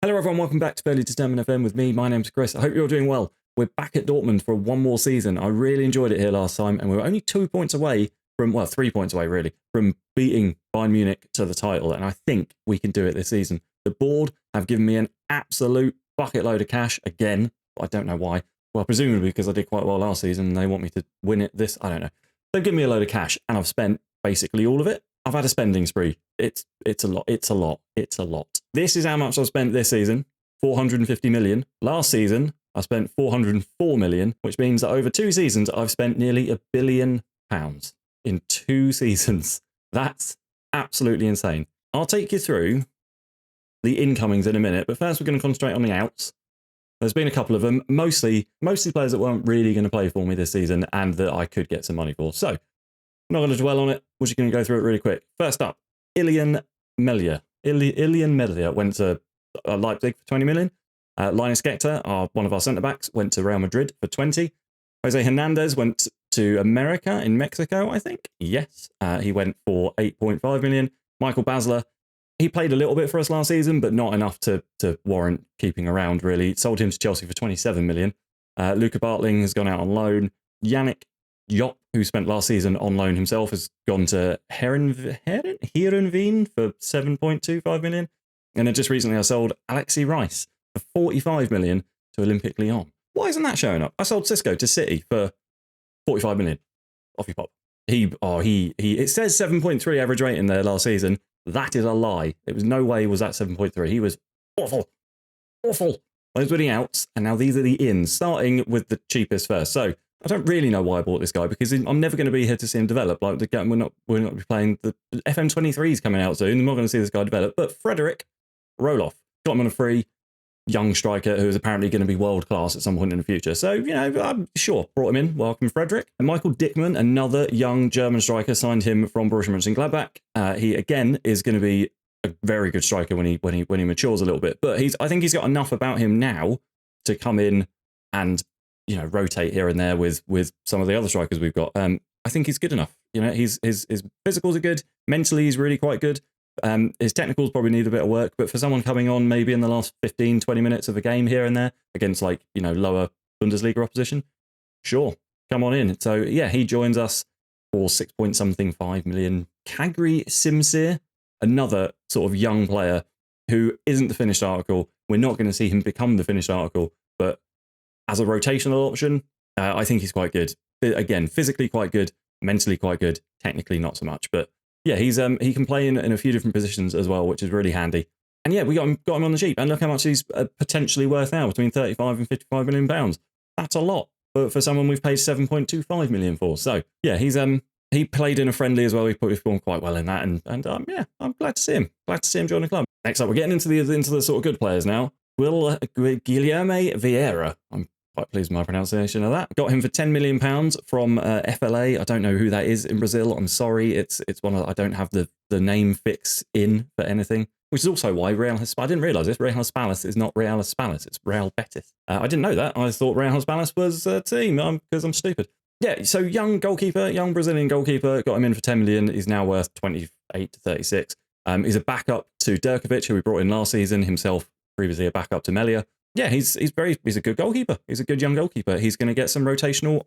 Hello everyone, welcome back to FairlyDeterminedFM with me. My name's Chris. I hope you're doing well. We're back at Dortmund for one more season. I really enjoyed it here last time, and we were only 2 points away from, well, 3 points away really, from beating Bayern Munich to the title, and I think we can do it this season. The board have given me an absolute bucket load of cash again. I don't know why. Well, presumably because I did quite well last season and they want me to win it this. I don't know. They've given me a load of cash and I've spent basically all of it. I've had a spending spree. It's a lot. It's a lot. It's a lot. This is how much I've spent this season. 450 million. Last season, I spent 404 million, which means that over 2 seasons, I've spent nearly £1 billion in 2 seasons. That's absolutely insane. I'll take you through the incomings in a minute, but first we're going to concentrate on the outs. There's been a couple of them, mostly players that weren't really going to play for me this season and that I could get some money for. So, I'm not going to dwell on it. We're just going to go through it really quick. First up, Ilian Melia. Ilian Melia went to Leipzig for 20 million. Linus Gekter, one of our centre-backs, went to Real Madrid for 20. Jose Hernandez went to America in Mexico, I think. Yes, he went for 8.5 million. Michael Basler, he played a little bit for us last season, but not enough to warrant keeping around, really. Sold him to Chelsea for 27 million. Luca Bartling has gone out on loan. Yannick Jop, who spent last season on loan himself, has gone to Heerenveen for 7.25 million. And then just recently I sold Alexi Rice for 45 million to Olympique Lyon. Why isn't that showing up? I sold Cisco to City for 45 million. Off you pop. It says 7.3 average rate in there last season. That is a lie. It was no way was that 7.3. He was awful. Those were the outs, and now these are the ins, starting with the cheapest first. So I don't really know why I bought this guy, because I'm never going to be here to see him develop. Like we're not playing the FM23 is coming out soon. I'm not going to see this guy develop. But Frederick Roloff, got him on a free, young striker who is apparently going to be world class at some point in the future. So, I'm sure, brought him in. Welcome, Frederick. And Michael Dickmann, another young German striker, signed him from Borussia Mönchengladbach. He again is going to be a very good striker when he matures a little bit. But I think he's got enough about him now to come in and rotate here and there with some of the other strikers we've got. I think he's good enough. His physicals are good. Mentally, he's really quite good. His technicals probably need a bit of work, but for someone coming on maybe in the last 15, 20 minutes of a game here and there against lower Bundesliga opposition, sure, come on in. So yeah, he joins us for 6.5 million. Kagri Simsir, another sort of young player who isn't the finished article. We're not going to see him become the finished article, but as a rotational option, I think he's quite good. Again, physically quite good, mentally quite good, technically not so much, but yeah, he can play in a few different positions as well, which is really handy. And yeah, we got him on the cheap, and look how much he's potentially worth now, between 35 and 55 million pounds. That's a lot for someone we've paid 7.25 million for. So yeah, he played in a friendly as well. He performed quite well in that, and yeah, I'm glad to see him. Glad to see him join the club. Next up, we're getting into the sort of good players now. Guilherme Vieira. I'm quite pleased with my pronunciation of that. Got him for £10 million from FLA. I don't know who that is in Brazil. I'm sorry. It's one of, I don't have the name fix in for anything, which is also why I didn't realise this. Real Palace is not Real Palace. It's Real Betis. I didn't know that. I thought Real Palace was a team because I'm stupid. Yeah, so young Brazilian goalkeeper, got him in for 10 million. He's now worth 28 to 36. He's a backup to Dirkovic, who we brought in last season, himself previously a backup to Melia. Yeah, he's a good goalkeeper. He's a good young goalkeeper. He's going to get some rotational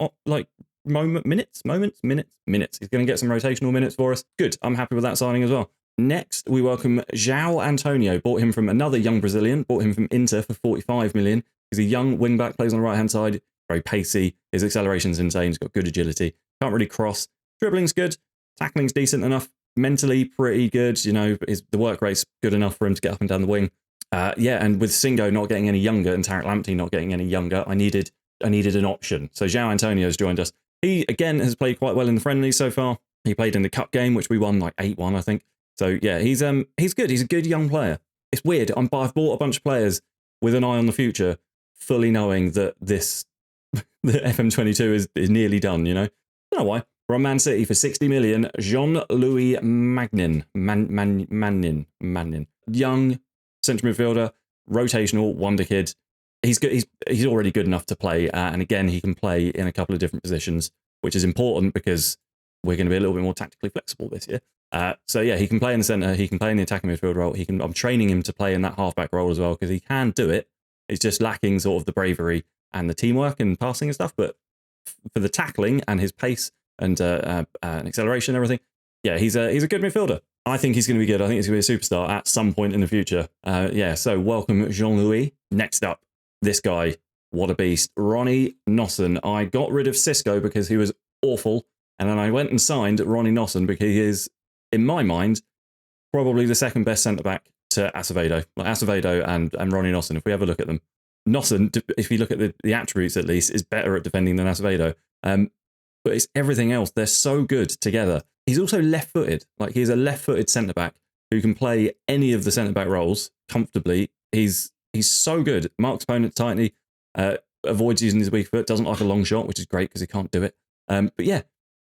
minutes. He's going to get some rotational minutes for us. Good. I'm happy with that signing as well. Next, we welcome João Antonio. Bought him from another young Brazilian. Bought him from Inter for 45 million. He's a young wing back, plays on the right hand side. Very pacey. His acceleration's insane. He's got good agility. Can't really cross. Dribbling's good. Tackling's decent enough. Mentally pretty good. The work rate's good enough for him to get up and down the wing. And with Singo not getting any younger and Tarek Lamptey not getting any younger, I needed an option. So João Antonio's joined us. He, again, has played quite well in the friendlies so far. He played in the cup game, which we won 8-1, I think. So yeah, he's good. He's a good young player. It's weird. I've bought a bunch of players with an eye on the future, fully knowing that the FM22 is nearly done, I don't know why. From Man City for 60 million, Jean-Louis Magnin. Young central midfielder, rotational, wonder kid. He's good. He's already good enough to play, and again, he can play in a couple of different positions, which is important because we're going to be a little bit more tactically flexible this year. So yeah, he can play in the centre. He can play in the attacking midfield role. I'm training him to play in that halfback role as well because he can do it. It's just lacking sort of the bravery and the teamwork and passing and stuff. But for the tackling and his pace and acceleration and everything, yeah, he's a good midfielder. I think he's going to be good. I think he's going to be a superstar at some point in the future. So welcome, Jean-Louis. Next up, this guy, what a beast. Ronnie Nosson. I got rid of Cisco because he was awful. And then I went and signed Ronnie Nosson because he is, in my mind, probably the second best centre-back to Acevedo. Like Acevedo and Ronnie Nosson, if we have a look at them. Nosson, if you look at the attributes at least, is better at defending than Acevedo. But it's everything else. They're so good together. He's also left-footed. Like, he's a left-footed centre-back who can play any of the centre-back roles comfortably. He's so good. Marks opponents tightly, avoids using his weak foot, doesn't like a long shot, which is great because he can't do it. But yeah,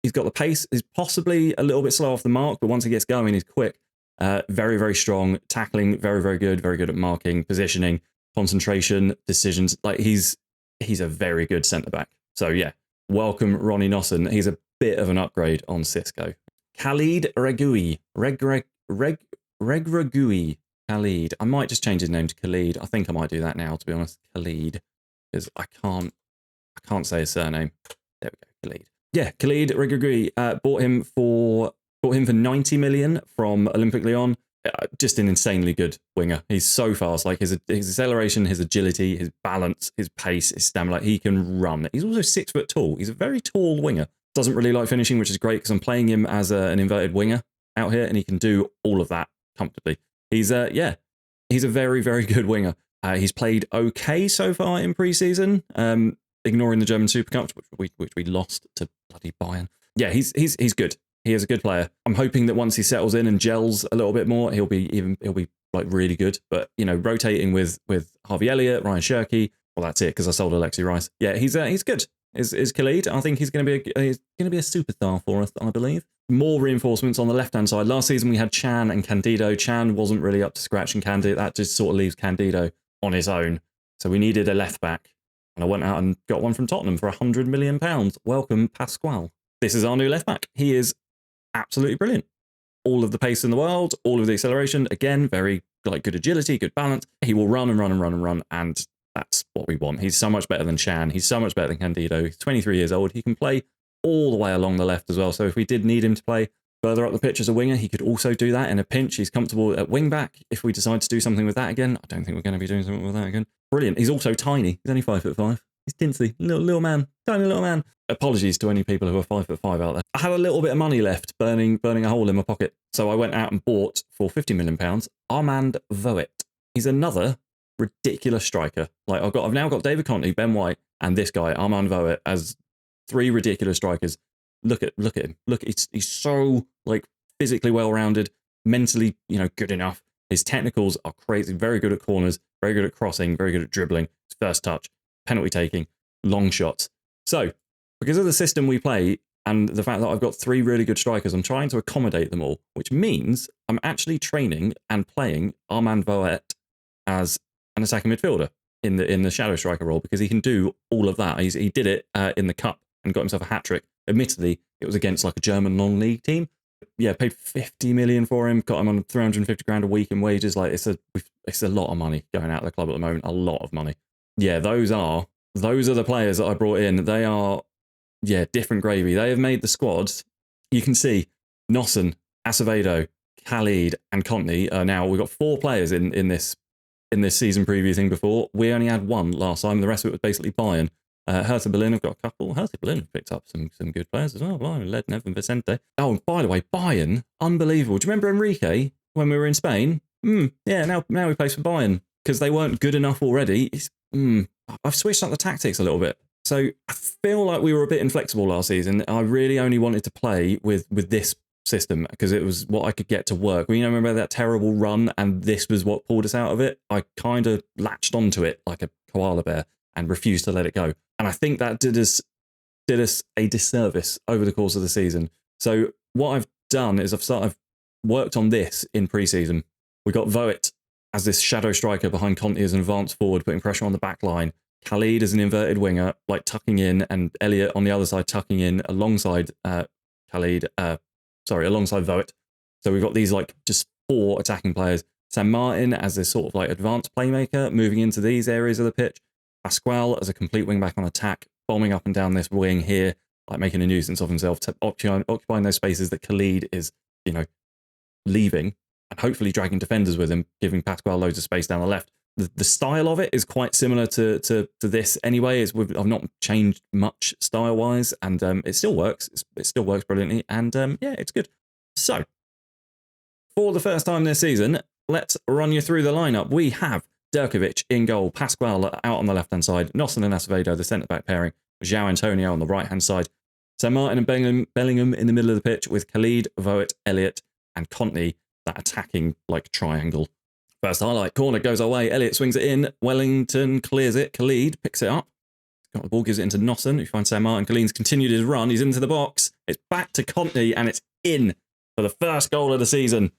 he's got the pace. He's possibly a little bit slow off the mark, but once he gets going, he's quick. Very, very strong. Tackling, very, very good. Very good at marking, positioning, concentration, decisions. Like, he's a very good centre-back. So yeah, welcome Ronnie Nosson. He's a bit of an upgrade on Cisco. Khalid Regragui. Regragui. Khalid. I might just change his name to Khalid. I think I might do that now, to be honest. Khalid. Because I can't say his surname. There we go. Khalid. Yeah, Khalid Regragui. Bought him for 90 million from Olympique Lyon. Just an insanely good winger. He's so fast. Like, his acceleration, his agility, his balance, his pace, his stamina. Like, he can run. He's also 6 foot tall. He's a very tall winger. Doesn't really like finishing, which is great because I'm playing him as an inverted winger out here, and he can do all of that comfortably. He's a very, very good winger. He's played okay so far in pre-season, ignoring the German Super Cups, which we lost to bloody Bayern. Yeah, he's good. He is a good player. I'm hoping that once he settles in and gels a little bit more, he'll be like really good. But rotating with Harvey Elliott, Ryan Shirky, well, that's it because I sold Alexi Rice. Yeah, he's good. Is Khalid? I think he's going to be a superstar for us, I believe. More reinforcements on the left-hand side. Last season we had Chan and Candido. Chan wasn't really up to scratch, and Candido, that just sort of leaves Candido on his own. So we needed a left-back, and I went out and got one from Tottenham for £100 million. Welcome, Pasquale. This is our new left-back. He is absolutely brilliant. All of the pace in the world, all of the acceleration. Again, very good agility, good balance. He will run and run and run and run, and that's what we want. He's so much better than Chan. He's so much better than Candido. He's 23 years old. He can play all the way along the left as well. So if we did need him to play further up the pitch as a winger, he could also do that in a pinch. He's comfortable at wing back. If we decide to do something with that again, I don't think we're going to be doing something with that again. Brilliant. He's also tiny. He's only 5'5". He's tinsy. Little man. Tiny little man. Apologies to any people who are 5'5" out there. I had a little bit of money left burning a hole in my pocket. So I went out and bought for £50 million Armand Voet. He's another ridiculous striker. Like, I've now got David Conte, Ben White, and this guy, Armand Voet, as 3 ridiculous strikers. Look at him. Look, he's so physically well-rounded, mentally, good enough. His technicals are crazy, very good at corners, very good at crossing, very good at dribbling, first touch, penalty taking, long shots. So, because of the system we play and the fact that I've got 3 really good strikers, I'm trying to accommodate them all, which means I'm actually training and playing Armand Voet as an attacking midfielder in the shadow striker role because he can do all of that. He did it in the cup and got himself a hat-trick. Admittedly, it was against a German non-league team. Yeah, paid 50 million for him, got him on 350 grand a week in wages. It's a lot of money going out of the club at the moment, a lot of money. Yeah, those are the players that I brought in. They are, different gravy. They have made the squads. You can see Nosson, Acevedo, Khalid, and Conte are now. We've got 4 players in this season preview thing before. We only had 1 last time. The rest of it was basically Bayern. Hertha Berlin have got a couple. Hertha Berlin have picked up some good players as well. Lednev and Vicente. Oh, and by the way, Bayern, unbelievable. Do you remember Enrique when we were in Spain? Yeah, now he plays for Bayern because they weren't good enough already. I've switched up the tactics a little bit. So I feel like we were a bit inflexible last season. I really only wanted to play with this system because it was what I could get to work. Remember that terrible run and this was what pulled us out of it? I kind of latched onto it like a koala bear and refused to let it go. And I think that did us a disservice over the course of the season. So what I've done is I've worked on this in pre-season. We got Voet as this shadow striker behind Conte as an advanced forward, putting pressure on the back line. Khalid as an inverted winger, tucking in, and Elliott on the other side tucking in alongside alongside Voet. So we've got these like just 4 attacking players. San Martin as this sort of like advanced playmaker moving into these areas of the pitch. Pascual as a complete wing back on attack, bombing up and down this wing here, like making a nuisance of himself, occupying those spaces that Khalid is, leaving, and hopefully dragging defenders with him, giving Pascual loads of space down the left. The style of it is quite similar to this anyway. I've not changed much style-wise, and it still works. It still works brilliantly, and yeah, it's good. So, for the first time this season, let's run you through the lineup. We have Durkovic in goal, Pascual out on the left-hand side, Nosson and Acevedo, the centre-back pairing, João Antonio on the right-hand side, San Martin and Bellingham in the middle of the pitch with Khalid, Voet, Elliott, and Conte, that attacking like triangle. First highlight, corner goes our way, Elliott swings it in, Wellington clears it, Khalid picks it up, got the ball, gives it into Nosson, who finds San Martin. Khalid's continued his run, he's into the box, it's back to Conte, and it's in for the first goal of the season.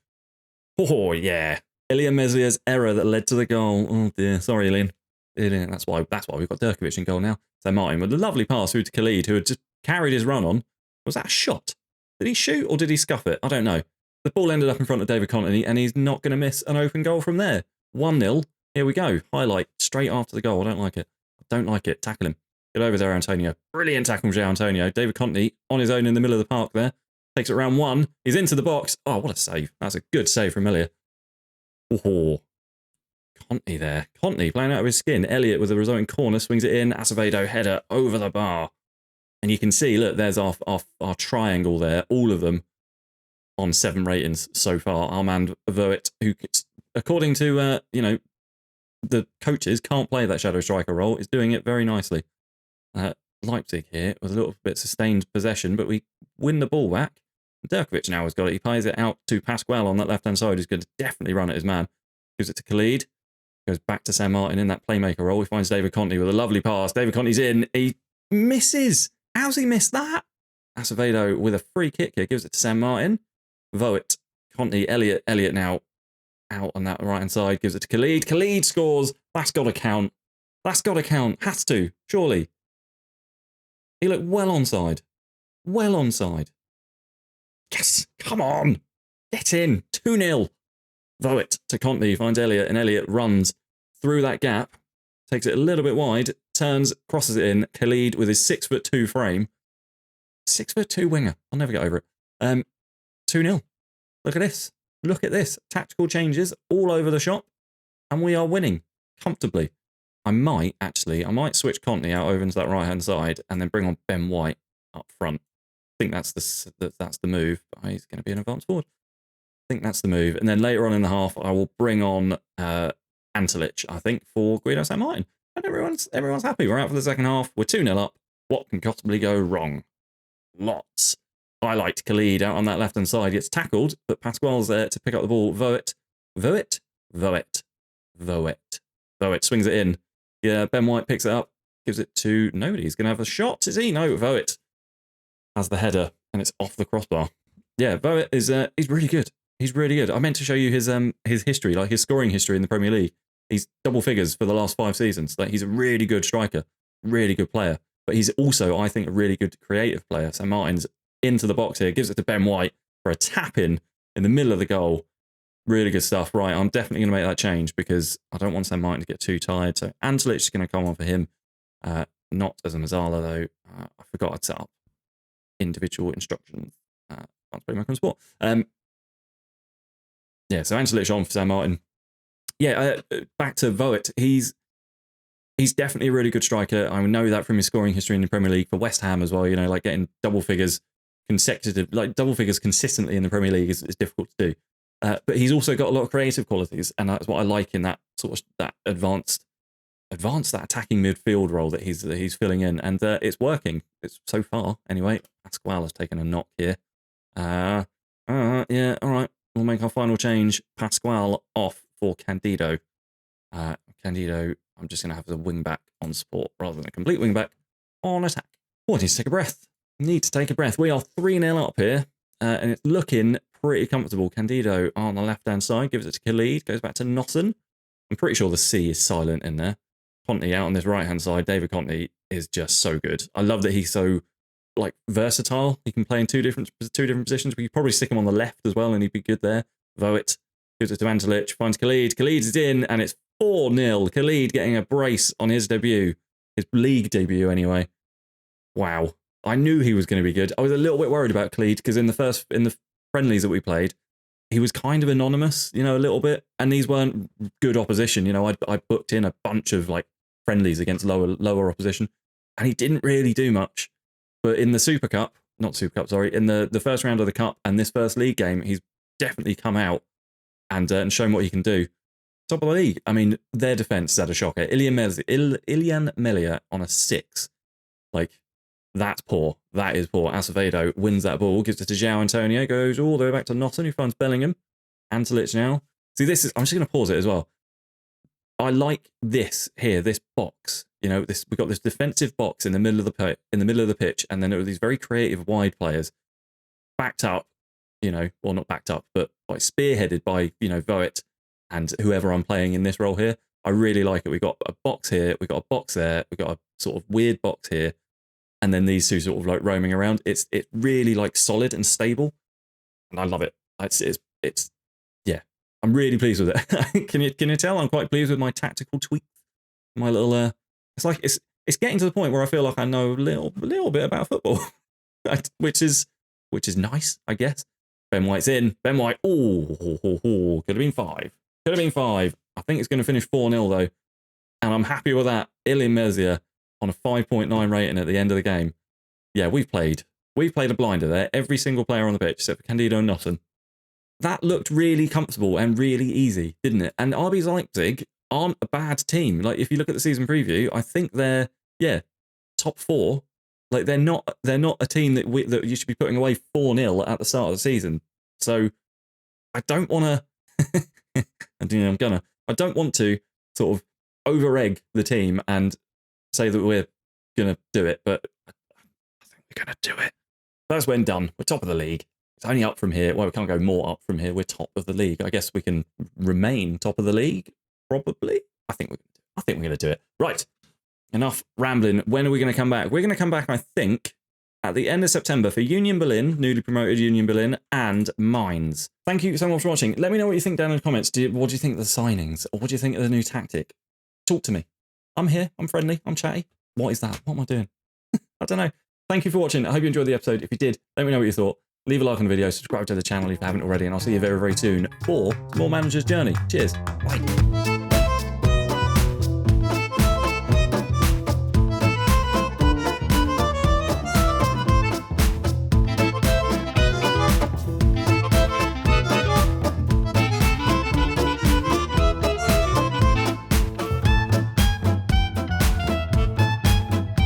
Oh yeah, Ilya Meslia's error that led to the goal. Oh dear, sorry Ilya. That's why we've got Durkovic in goal now. San Martin with a lovely pass through to Khalid, who had just carried his run on. Was that a shot? Did he shoot or did he scuff it? I don't know. The ball ended up in front of David Conte, and he's not going to miss an open goal from there. 1-0. Here we go. Highlight straight after the goal. I don't like it. Tackle him. Get over there, Antonio. Brilliant tackle from João Antonio. David Conte on his own in the middle of the park there. Takes it round 1. He's into the box. Oh, what a save. That's a good save from Ilya. Oh, Conte there. Conte playing out of his skin. Elliott with the resulting corner swings it in. Acevedo header over the bar. And you can see, look, there's our triangle there. All of them on 7 ratings so far. Armand Voet, who, according to, the coaches, can't play that shadow striker role, is doing it very nicely. Leipzig here with a little bit sustained possession, but we win the ball back. Durkovic now has got it. He plays it out to Pascual on that left-hand side, who's going to definitely run at his man. Gives it to Khalid. Goes back to San Martin in that playmaker role. He finds David Conte with a lovely pass. David Conte's in. He misses. How's he missed that? Acevedo with a free kick here. Gives it to San Martin. Voet, Conte, Elliott now out on that right-hand side. Gives it to Khalid. Khalid scores. That's got to count. Has to, surely. He looked well onside. Yes, come on. Get in. 2-0. Voet to Conte, finds Elliott, and Elliott runs through that gap, takes it a little bit wide, turns, crosses it in. Khalid with his 6'2" frame. 6'2" winger. I'll never get over it. 2-0. Look at this. Tactical changes all over the shop, and we are winning comfortably. I might switch Conte out over into that right-hand side and then bring on Ben White up front. I think that's the move. He's going to be an advanced forward. I think that's the move. And then later on in the half, I will bring on Antolic, I think, for Guido San Martin. And everyone's happy. We're out for the second half. We're 2-0 up. What can possibly go wrong? Lots. Highlight Khalid out on that left-hand side. Gets tackled, but Pascual's there to pick up the ball. Voet swings it in. Yeah, Ben White picks it up. Gives it to nobody. He's going to have a shot. Is he? No, Voet has the header, and it's off the crossbar. Yeah, Voet is he's really good. I meant to show you his history, like his scoring history in the Premier League. He's double figures for the last 5 seasons. Like, he's a really good striker, really good player. But he's also, I think, a really good creative player. So Martin's into the box here, gives it to Ben White for a tap-in the middle of the goal. Really good stuff. Right, I'm definitely going to make that change because I don't want San Martin to get too tired. So Antolic is going to come on for him. Not as a Mazzala, though. I forgot I'd set up individual instructions. Can't play my sport. Yeah, so Antolic on for San Martin. Yeah, back to Voet. He's definitely a really good striker. I know that from his scoring history in the Premier League for West Ham as well. You know, like getting double figures consistently in the Premier League is difficult to do. But he's also got a lot of creative qualities, and that's what I like in that sort of that advanced that attacking midfield role that he's filling in, and it's working. It's so far anyway. Pascual has taken a knock here. Yeah, all right. We'll make our final change. Pascual off for Candido. Candido, I'm just going to have a wing back on support rather than a complete wing back on attack. Oh, I need to take a breath. We are 3-0 up here, and it's looking pretty comfortable. Candido on the left-hand side, gives it to Khalid, goes back to Nosson. I'm pretty sure the C is silent in there. Conte out on this right-hand side. David Conte is just so good. I love that he's so like versatile. He can play in two different positions. We could probably stick him on the left as well, and he'd be good there. Voet gives it to Antolic, finds Khalid. Khalid's in, and it's 4-0. Khalid getting a brace on his debut, his league debut anyway. Wow, I knew he was going to be good. I was a little bit worried about Khalid because in the friendlies that we played, he was kind of anonymous, you know, a little bit, and these weren't good opposition. You know, I booked in a bunch of like friendlies against lower opposition, and he didn't really do much. But in the in the first round of the Cup and this first league game, he's definitely come out and shown what he can do. Top of the league. I mean, their defense is at a shocker. Ilian Melia on a 6. Like, that's poor. That is poor. Acevedo wins that ball, gives it to João Antonio, goes all the way back to Notton, who finds Bellingham. Antolic now. See, I'm just going to pause it as well. I like this here, this box. You know, we've got this defensive box in the middle of the pitch, and then there are these very creative wide players, backed up, you know, well, not backed up, but like spearheaded by, you know, Voet and whoever I'm playing in this role here. I really like it. We've got a box here, we've got a box there, we've got a sort of weird box here, and then these two sort of like roaming around. It's really like solid and stable, and I love it. It's yeah, I'm really pleased with it. Can you tell I'm quite pleased with my tactical tweak? My little it's like it's getting to the point where I feel like I know a little bit about football, which is nice, I guess. Ben White's in. Ben White, could have been 5. Could have been 5. I think it's going to finish 4-0 though, and I'm happy with that. Ilian Melia on a 5.9 rating at the end of the game. Yeah, we've played a blinder there. Every single player on the pitch except for Candido and Notton. That looked really comfortable and really easy, didn't it? And RB Leipzig aren't a bad team. Like, if you look at the season preview, I think they're top 4. Like, they're not a team that you should be putting away 4-0 at the start of the season. So I don't want to I don't want to sort of over-egg the team and say that we're gonna do it, but I think we're gonna do it. That's when done. We're top of the league. It's only up from here. Well, we can't go more up from here. We're top of the league. I guess we can remain top of the league. Probably. I think we're going to do it. Right. Enough rambling. When are we going to come back? We're going to come back, I think, at the end of September for Union Berlin, newly promoted Union Berlin, and Mainz. Thank you so much for watching. Let me know what you think down in the comments. What do you think of the signings? Or what do you think of the new tactic? Talk to me. I'm here. I'm friendly. I'm chatty. What is that? What am I doing? I don't know. Thank you for watching. I hope you enjoyed the episode. If you did, let me know what you thought. Leave a like on the video, subscribe to the channel if you haven't already, and I'll see you very, very soon for more Manager's Journey. Cheers. Bye.